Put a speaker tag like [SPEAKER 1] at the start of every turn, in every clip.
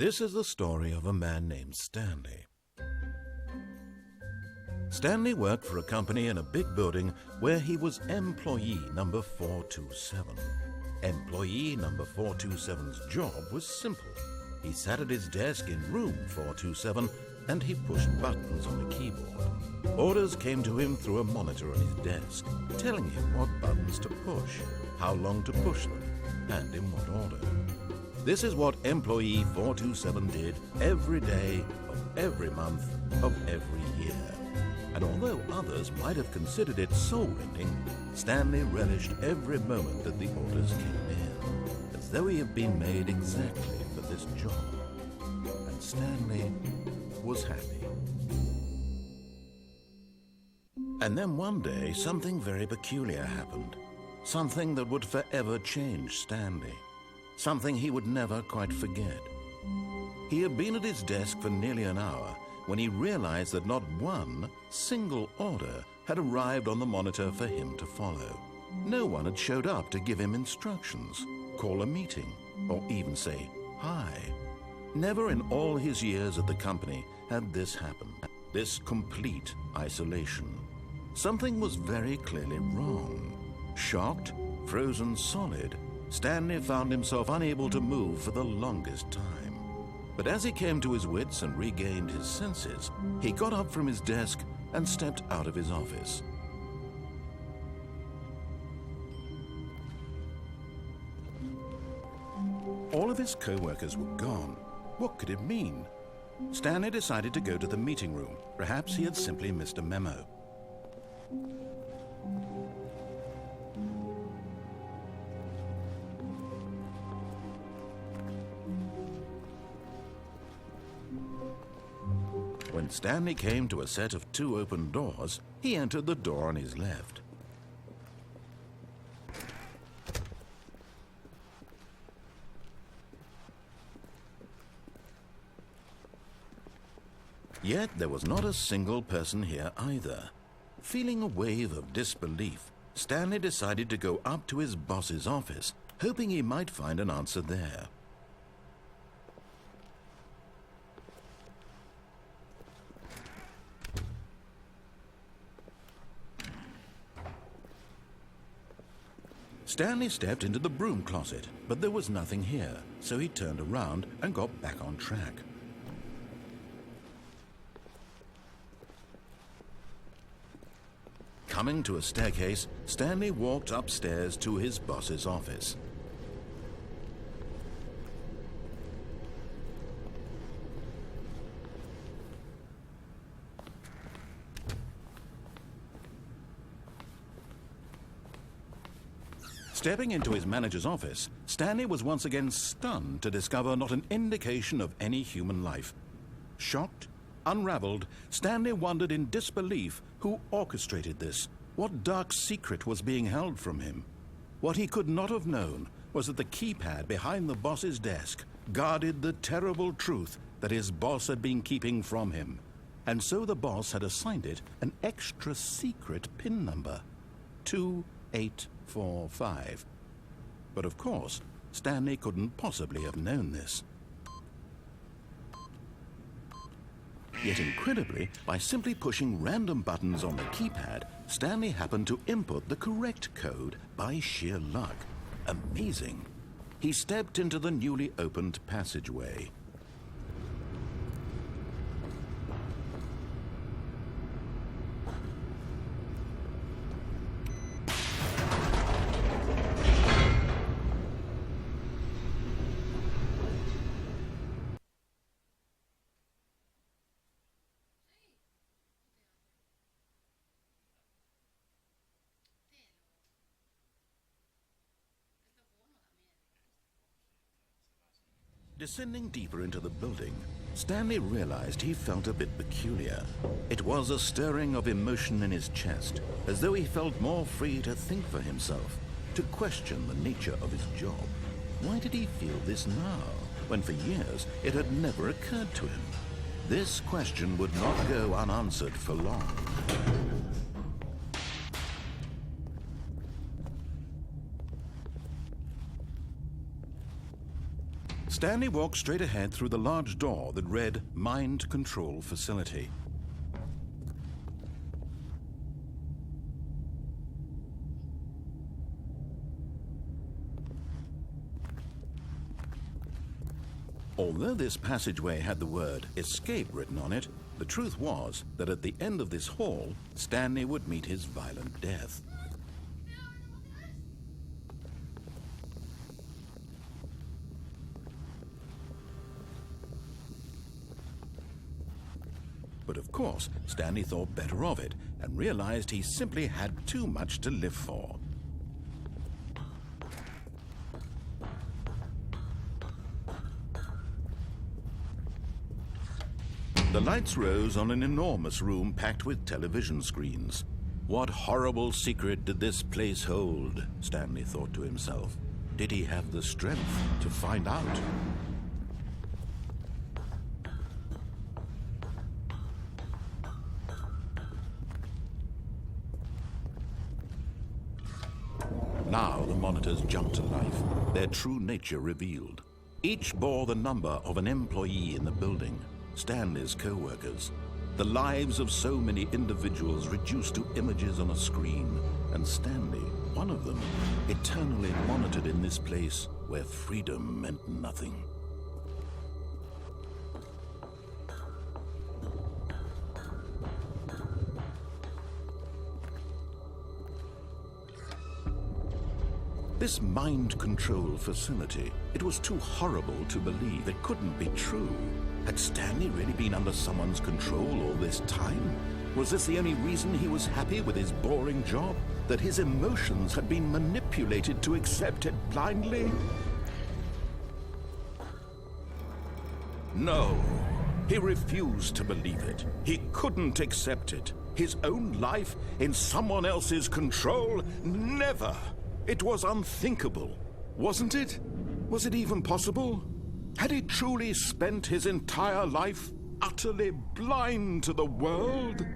[SPEAKER 1] This is the story of a man named Stanley. Stanley worked for a company in a big building where he was employee number 427. Employee number 427's job was simple. He sat at his desk in room 427 and he pushed buttons on a keyboard. Orders came to him through a monitor on his desk, telling him what buttons to push, how long to push them, and in what order. This is what employee 427 did every day of every month of every year. And although others might have considered it soul-rending, Stanley relished every moment that the orders came in, as though he had been made exactly for this job. And Stanley was happy. And then one day, something very peculiar happened. Something that would forever change Stanley. Something he would never quite forget. He had been at his desk for nearly an hour when he realized that not one single order had arrived on the monitor for him to follow. No one had showed up to give him instructions, call a meeting, or even say hi. Never in all his years at the company had this happened, this complete isolation. Something was very clearly wrong. Shocked, frozen solid, Stanley found himself unable to move for the longest time. But as he came to his wits and regained his senses, he got up from his desk and stepped out of his office. All of his co-workers were gone. What could it mean? Stanley decided to go to the meeting room. Perhaps he had simply missed a memo. When Stanley came to a set of 2 open doors, he entered the door on his left. Yet there was not a single person here either. Feeling a wave of disbelief, Stanley decided to go up to his boss's office, hoping he might find an answer there. Stanley stepped into the broom closet, but there was nothing here, so he turned around and got back on track. Coming to a staircase, Stanley walked upstairs to his boss's office. Stepping into his manager's office, Stanley was once again stunned to discover not an indication of any human life. Shocked, unraveled, Stanley wondered in disbelief who orchestrated this. What dark secret was being held from him? What he could not have known was that the keypad behind the boss's desk guarded the terrible truth that his boss had been keeping from him. And so the boss had assigned it an extra secret PIN number, 2845. But of course, Stanley couldn't possibly have known this. Yet incredibly, by simply pushing random buttons on the keypad, Stanley happened to input the correct code by sheer luck. Amazing. He stepped into the newly opened passageway. Descending deeper into the building, Stanley realized he felt a bit peculiar. It was a stirring of emotion in his chest, as though he felt more free to think for himself, to question the nature of his job. Why did he feel this now, when for years it had never occurred to him? This question would not go unanswered for long. Stanley walked straight ahead through the large door that read Mind Control Facility. Although this passageway had the word escape written on it, the truth was that at the end of this hall, Stanley would meet his violent death. But of course, Stanley thought better of it and realized he simply had too much to live for. The lights rose on an enormous room packed with television screens. What horrible secret did this place hold? Stanley thought to himself. Did he have the strength to find out? Now the monitors jumped to life, their true nature revealed. Each bore the number of an employee in the building. Stanley's co-workers, the lives of so many individuals reduced to images on a screen, and Stanley, one of them, eternally monitored in this place where freedom meant nothing. This mind control facility, it was too horrible to believe. It couldn't be true. Had Stanley really been under someone's control all this time? Was this the only reason he was happy with his boring job? That his emotions had been manipulated to accept it blindly? No, he refused to believe it. He couldn't accept it. His own life in someone else's control? Never! It was unthinkable, wasn't it? Was it even possible? Had he truly spent his entire life utterly blind to the world?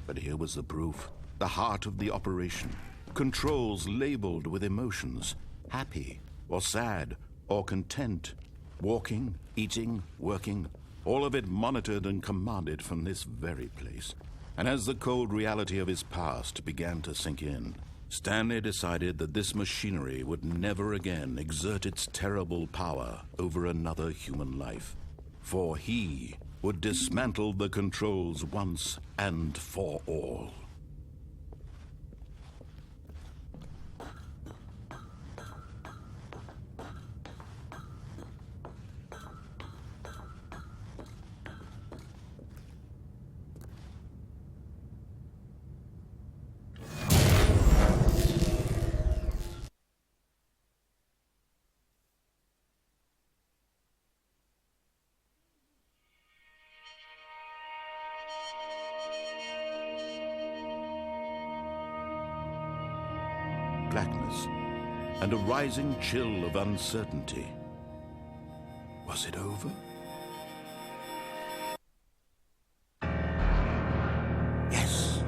[SPEAKER 1] But here was the proof, the heart of the operation. Controls labeled with emotions, happy or sad or content, walking, eating, working, all of it monitored and commanded from this very place. And as the cold reality of his past began to sink in, Stanley decided that this machinery would never again exert its terrible power over another human life. For he would dismantle the controls once and for all. Blackness and a rising chill of uncertainty. Was it over? Yes!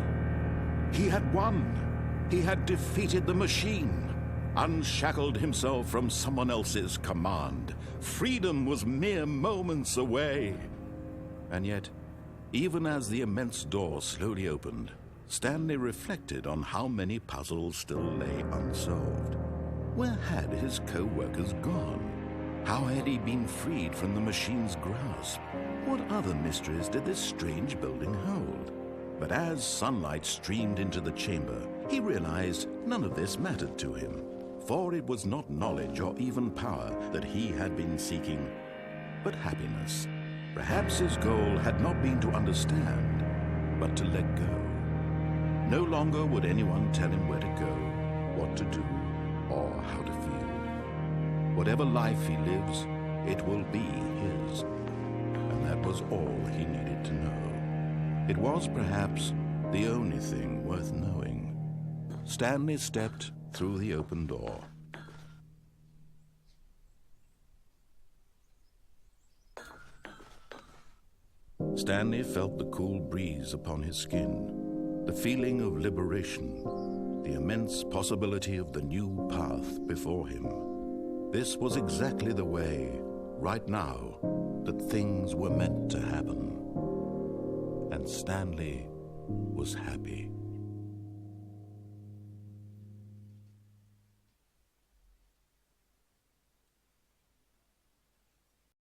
[SPEAKER 1] He had won! He had defeated the machine, unshackled himself from someone else's command. Freedom was mere moments away. And yet, even as the immense door slowly opened, Stanley reflected on how many puzzles still lay unsolved. Where had his co-workers gone? How had he been freed from the machine's grasp? What other mysteries did this strange building hold? But as sunlight streamed into the chamber, he realized none of this mattered to him, for it was not knowledge or even power that he had been seeking, but happiness. Perhaps his goal had not been to understand, but to let go. No longer would anyone tell him where to go, what to do, or how to feel. Whatever life he lives, it will be his. And that was all he needed to know. It was perhaps the only thing worth knowing. Stanley stepped through the open door. Stanley felt the cool breeze upon his skin. The feeling of liberation, the immense possibility of the new path before him. This was exactly the way, right now, that things were meant to happen. And Stanley was happy.